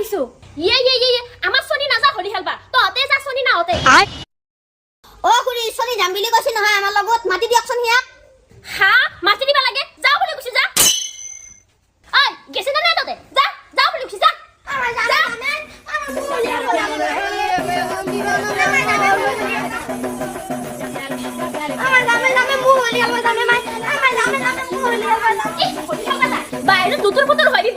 আহিছো আমাৰ চনি নাযা হলি খেলবা তহতে যা চনি নাহতে অ খুৰী চলি যাম বুলি কৈছি নহয় আমাৰ লগত মাটি দিয়কচোন হিয়াক হা মাতি দিবা লাগে যাও বুলি কৈছি যা ঐ গেছি না তহতে যা যাও বুলি কৈছি যা বাইরে দুটোর পুতুর হইবি